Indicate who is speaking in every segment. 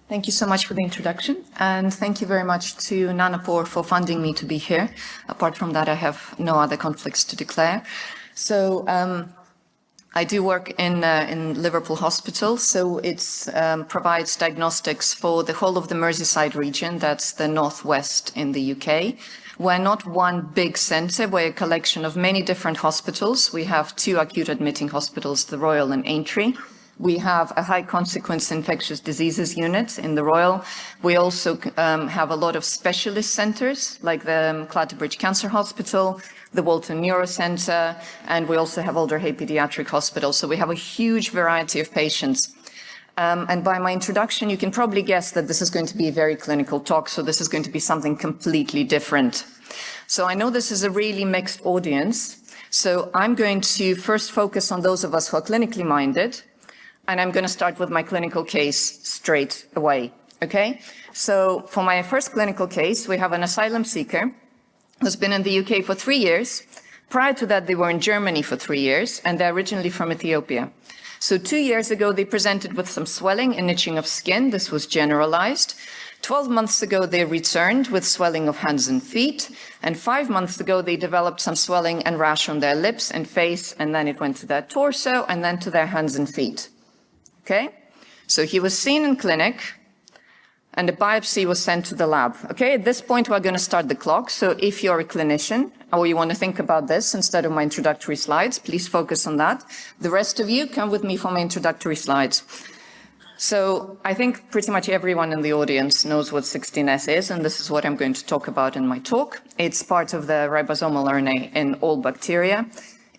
Speaker 1: Thank you so much for the introduction, and thank you very much to Nanopore for funding me to be here. Apart from that, I have no other conflicts to declare. So I do work in Liverpool Hospital, so it provides diagnostics for the whole of the Merseyside region, that's the northwest in the UK. We're not one big centre, we're a collection of many different hospitals. We have 2 acute admitting hospitals, the Royal and Aintree. We have a high consequence infectious diseases unit in the Royal. We also have a lot of specialist centres like the Clatterbridge Cancer Hospital, the Walton Neurocentre, and we also have Alder Hey Pediatric Hospital. So we have a huge variety of patients. And by my introduction, you can probably guess that this is going to be a very clinical talk, so this is going to be something completely different. So I know this is a really mixed audience, so I'm going to first focus on those of us who are clinically minded, and I'm going to start with my clinical case straight away, okay? So for my first clinical case, we have an asylum seeker who's been in the UK for 3 years. Prior to that, they were in Germany for 3 years, and they're originally from Ethiopia. So 2 years ago, they presented with some swelling and itching of skin. This was generalized. 12 months ago, they returned with swelling of hands and feet. And 5 months ago, they developed some swelling and rash on their lips and face, and then it went to their torso and then to their hands and feet. Okay, so he was seen in clinic and a biopsy was sent to the lab. Okay, at this point, we're going to start the clock. So if you're a clinician or you want to think about this instead of my introductory slides, please focus on that. The rest of you, come with me for my introductory slides. So I think pretty much everyone in the audience knows what 16S is, and this is what I'm going to talk about in my talk. It's part of the ribosomal RNA in all bacteria.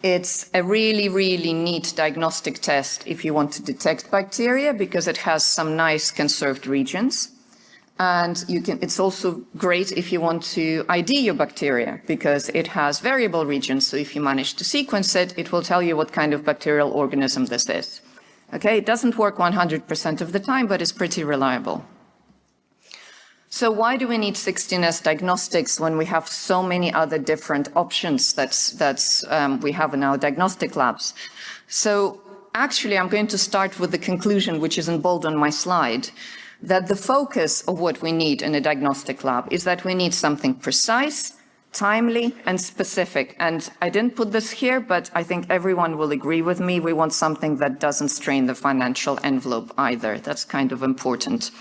Speaker 1: It's a really, really neat diagnostic test if you want to detect bacteria because it has some nice conserved regions. And it's also great if you want to ID your bacteria because it has variable regions. So if you manage to sequence it, it will tell you what kind of bacterial organism this is. Okay, it doesn't work 100% of the time, but it's pretty reliable. So why do we need 16S diagnostics when we have so many other different options that we have in our diagnostic labs? So actually, I'm going to start with the conclusion, which is in bold on my slide, that the focus of what we need in a diagnostic lab is that we need something precise, timely, and specific. And I didn't put this here, but I think everyone will agree with me. We want something that doesn't strain the financial envelope either. That's kind of important.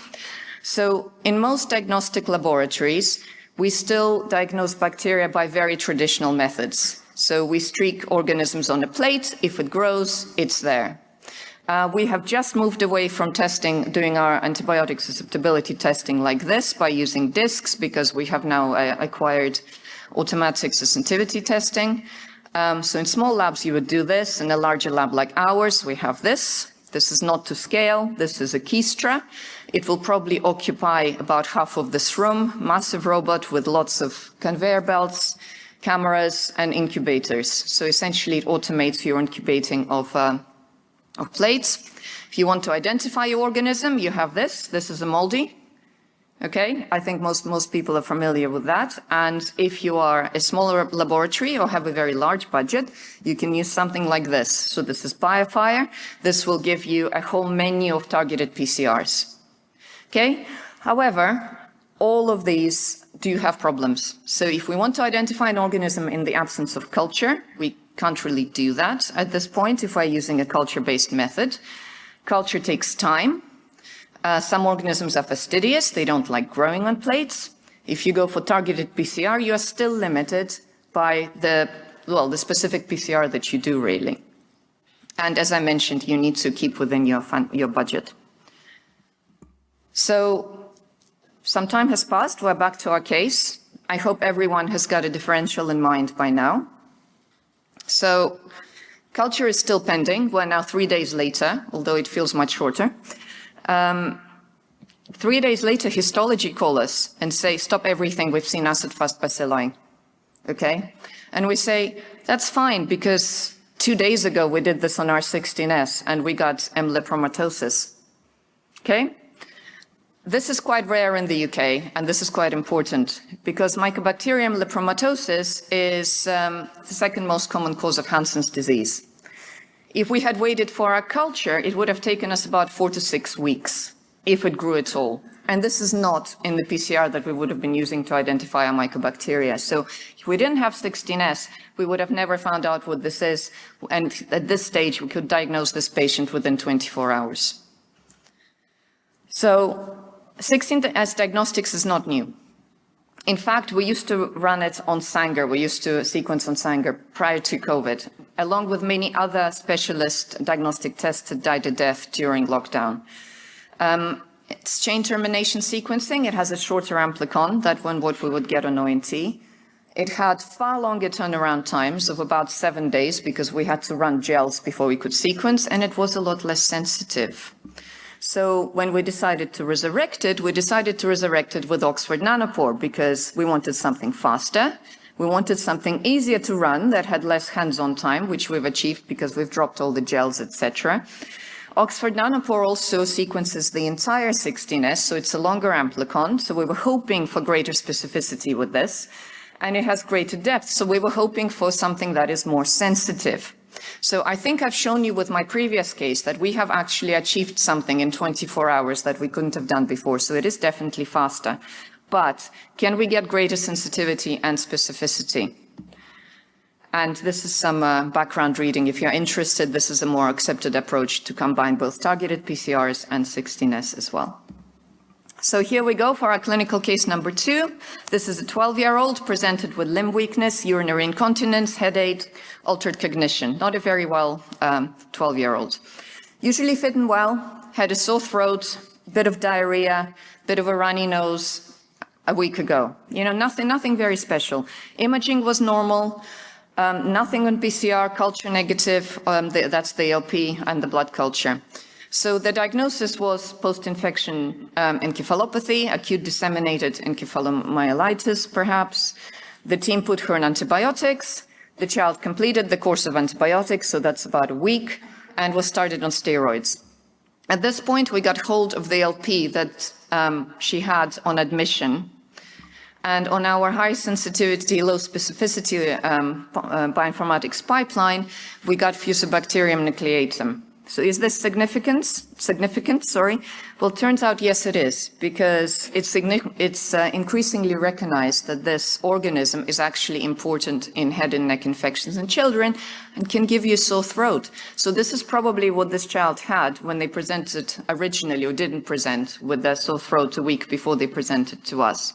Speaker 1: So in most diagnostic laboratories, we still diagnose bacteria by very traditional methods. So we streak organisms on a plate. If it grows, it's there. We have just moved away from doing our antibiotic susceptibility testing like this by using discs because we have now acquired automatic sensitivity testing. So in small labs, you would do this. In a larger lab like ours, we have this. This is not to scale. This is a Keystra. It will probably occupy about half of this room, massive robot with lots of conveyor belts, cameras, and incubators. So essentially, it automates your incubating of plates. If you want to identify your organism, you have this. This is a moldy. Okay, I think most people are familiar with that. And if you are a smaller laboratory or have a very large budget, you can use something like this. So this is BioFire. This will give you a whole menu of targeted PCRs. Okay, however, all of these do have problems. So if we want to identify an organism in the absence of culture, we can't really do that at this point if we're using a culture-based method. Culture takes time. Some organisms are fastidious. They don't like growing on plates. If you go for targeted PCR, you are still limited by the specific PCR that you do, really. And as I mentioned, you need to keep within your budget. So some time has passed. We're back to our case. I hope everyone has got a differential in mind by now. So culture is still pending. We're now 3 days later, although it feels much shorter. 3 days later, histology call us and say, stop everything, we've seen acid-fast bacilli. Okay? And we say, that's fine, because 2 days ago we did this on our 16S and we got M. lepromatosis. Okay? This is quite rare in the UK, and this is quite important, because Mycobacterium lepromatosis is the second most common cause of Hansen's disease. If we had waited for our culture, it would have taken us about 4 to 6 weeks. if it grew at all. And this is not in the PCR that we would have been using to identify our mycobacteria. So if we didn't have 16S, we would have never found out what this is. And at this stage, we could diagnose this patient within 24 hours. So 16S diagnostics is not new. In fact, we used to run it on Sanger. We used to sequence on Sanger prior to COVID, along with many other specialist diagnostic tests that died a death during lockdown. It's chain termination sequencing. It has a shorter amplicon than what we would get on ONT. It had far longer turnaround times of about 7 days because we had to run gels before we could sequence, and it was a lot less sensitive. So when we decided to resurrect it with Oxford Nanopore because we wanted something faster. We wanted something easier to run that had less hands-on time, which we've achieved because we've dropped all the gels, etc. Oxford Nanopore also sequences the entire 16S, so it's a longer amplicon. So we were hoping for greater specificity with this, and it has greater depth. So we were hoping for something that is more sensitive. So I think I've shown you with my previous case that we have actually achieved something in 24 hours that we couldn't have done before. So it is definitely faster. But can we get greater sensitivity and specificity? And this is some background reading. If you're interested, this is a more accepted approach to combine both targeted PCRs and 16S as well. So here we go for our clinical case number 2. This is a 12-year-old presented with limb weakness, urinary incontinence, headache, altered cognition. Not a very well 12-year-old. Usually fit and well, had a sore throat, bit of diarrhea, bit of a runny nose a week ago. You know, nothing very special. Imaging was normal. Nothing on PCR, culture negative, that's the ALP and the blood culture. So the diagnosis was post-infection encephalopathy, acute disseminated encephalomyelitis, perhaps. The team put her on antibiotics. The child completed the course of antibiotics, so that's about a week, and was started on steroids. At this point, we got hold of the ALP that she had on admission. And on our high sensitivity, low specificity bioinformatics pipeline, we got Fusobacterium nucleatum. So is this significant? Well, it turns out, yes, it is, because it's increasingly recognized that this organism is actually important in head and neck infections in children and can give you a sore throat. So this is probably what this child had when they presented originally or didn't present with their sore throat a week before they presented to us.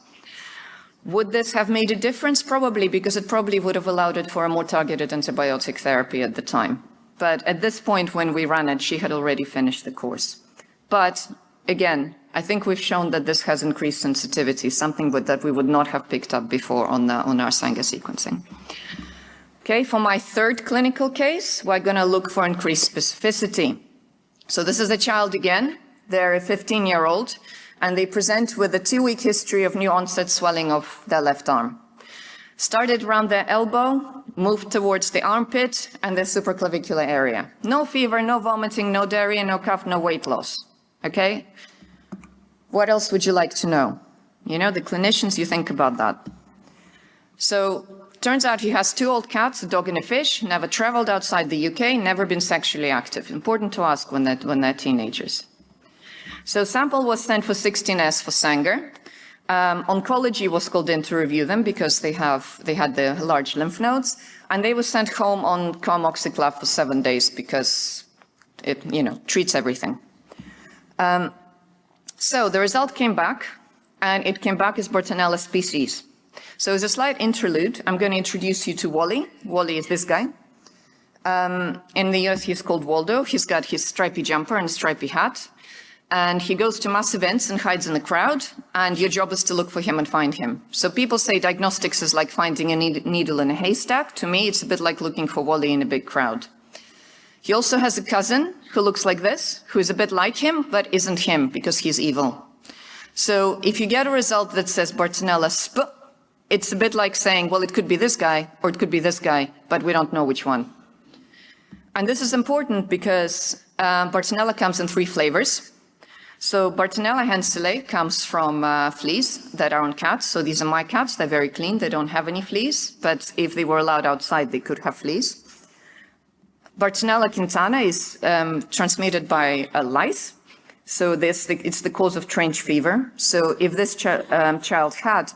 Speaker 1: Would this have made a difference? Probably, because it probably would have allowed it for a more targeted antibiotic therapy at the time. But at this point, when we ran it, she had already finished the course. But again, I think we've shown that this has increased sensitivity, something that we would not have picked up before on our Sanger sequencing. Okay, for my third clinical case, we're going to look for increased specificity. So this is a child again. They're a 15-year-old. And they present with a 2-week history of new onset swelling of their left arm. Started around their elbow, moved towards the armpit and the supraclavicular area. No fever, no vomiting, no diarrhea, no cough, no weight loss. Okay? What else would you like to know? You know, the clinicians, you think about that. So, turns out he has 2 old cats, a dog and a fish, never traveled outside the UK, never been sexually active. Important to ask when they're teenagers. So sample was sent for 16S for Sanger. Oncology was called in to review them because they had the large lymph nodes, and they were sent home on coamoxiclav for 7 days because it, treats everything. So the result came back, and it came back as Bartonella species. So as a slight interlude, I'm going to introduce you to Wally. Wally is this guy. In the US, he's called Waldo. He's got his stripy jumper and stripy hat. And he goes to mass events and hides in the crowd, and your job is to look for him and find him. So people say diagnostics is like finding a needle in a haystack. To me, it's a bit like looking for Wally in a big crowd. He also has a cousin who looks like this, who is a bit like him, but isn't him because he's evil. So if you get a result that says Bartonella sp, it's a bit like saying, well, it could be this guy or it could be this guy, but we don't know which one. And this is important because Bartonella comes in 3 flavors. So Bartonella henselae comes from fleas that are on cats. So these are my cats. They're very clean. They don't have any fleas. But if they were allowed outside, they could have fleas. Bartonella quintana is transmitted by lice. So it's the cause of trench fever. So if this child had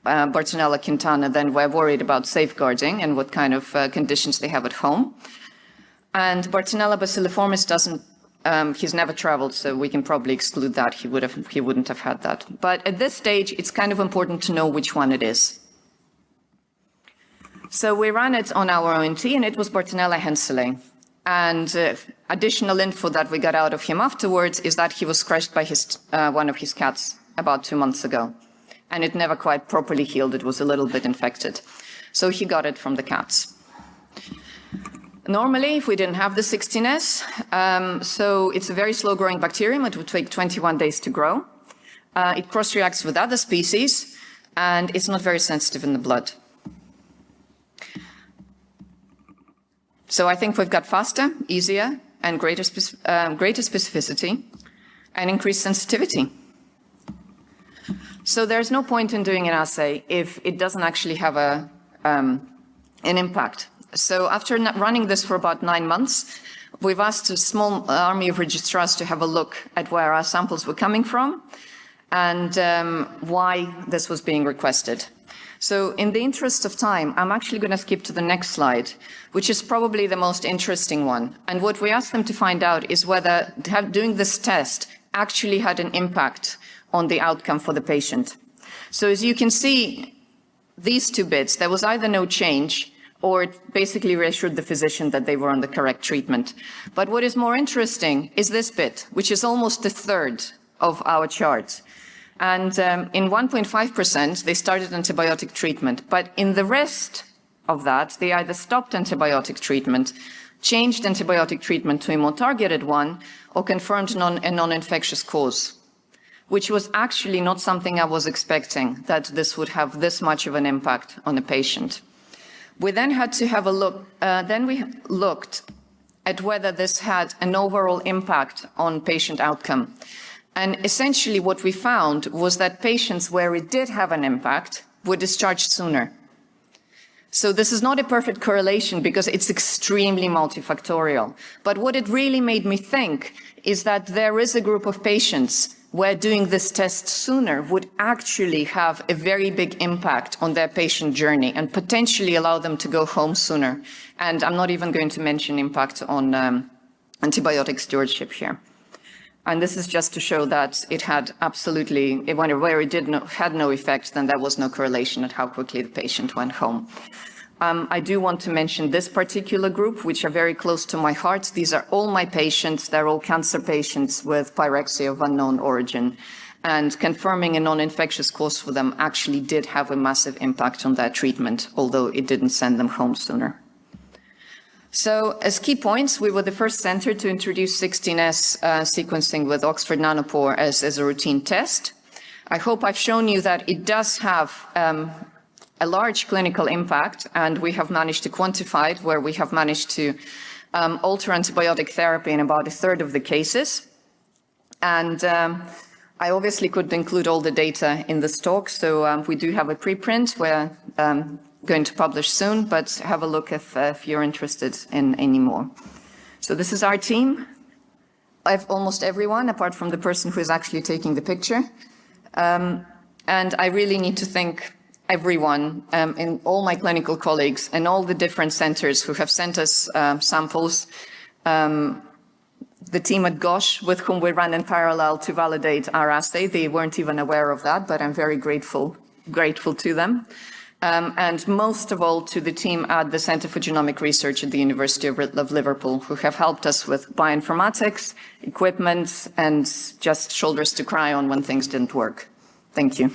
Speaker 1: Bartonella quintana, then we're worried about safeguarding and what kind of conditions they have at home. And Bartonella bacilliformis doesn't, he's never traveled, so we can probably exclude that. He wouldn't have had that. But at this stage, it's kind of important to know which one it is. So we ran it on our ONT, and it was Bartonella henselae. And additional info that we got out of him afterwards is that he was scratched by one of his cats about 2 months ago. And it never quite properly healed. It was a little bit infected. So he got it from the cats. Normally, if we didn't have the 16S, so it's a very slow-growing bacterium. It would take 21 days to grow. It cross-reacts with other species, and it's not very sensitive in the blood. So I think we've got faster, easier, and greater specificity, and increased sensitivity. So there's no point in doing an assay if it doesn't actually have an impact. So after running this for about 9 months, we've asked a small army of registrars to have a look at where our samples were coming from and why this was being requested. So in the interest of time, I'm actually going to skip to the next slide, which is probably the most interesting one. And what we asked them to find out is whether doing this test actually had an impact on the outcome for the patient. So as you can see, these two bits, there was either no change or it basically reassured the physician that they were on the correct treatment. But what is more interesting is this bit, which is almost a third of our chart. And in 1.5%, they started antibiotic treatment. But in the rest of that, they either stopped antibiotic treatment, changed antibiotic treatment to a more targeted one, or confirmed a non-infectious cause, which was actually not something I was expecting, that this would have this much of an impact on a patient. We then had to have a look, we looked at whether this had an overall impact on patient outcome. And essentially what we found was that patients where it did have an impact were discharged sooner. So this is not a perfect correlation because it's extremely multifactorial. But what it really made me think is that there is a group of patients where doing this test sooner would actually have a very big impact on their patient journey and potentially allow them to go home sooner. And I'm not even going to mention impact on antibiotic stewardship here. And this is just to show that it had absolutely, where it had no effect, then there was no correlation at how quickly the patient went home. I do want to mention this particular group, which are very close to my heart. These are all my patients. They're all cancer patients with pyrexia of unknown origin. And confirming a non-infectious cause for them actually did have a massive impact on their treatment, although it didn't send them home sooner. So as key points, we were the first center to introduce 16S sequencing with Oxford Nanopore as a routine test. I hope I've shown you that it does have a large clinical impact, and we have managed to quantify it, where we have managed to alter antibiotic therapy in about a third of the cases. And I obviously could include all the data in this talk, so we do have a preprint we're going to publish soon, but have a look if you're interested in any more. So this is our team. I have almost everyone, apart from the person who is actually taking the picture. And I really need to thank everyone, in all my clinical colleagues and all the different centers who have sent us samples. The team at GOSH, with whom we ran in parallel to validate our assay, they weren't even aware of that, but I'm very grateful to them. And most of all to the team at the Center for Genomic Research at the University of Liverpool, who have helped us with bioinformatics, equipment, and just shoulders to cry on when things didn't work. Thank you.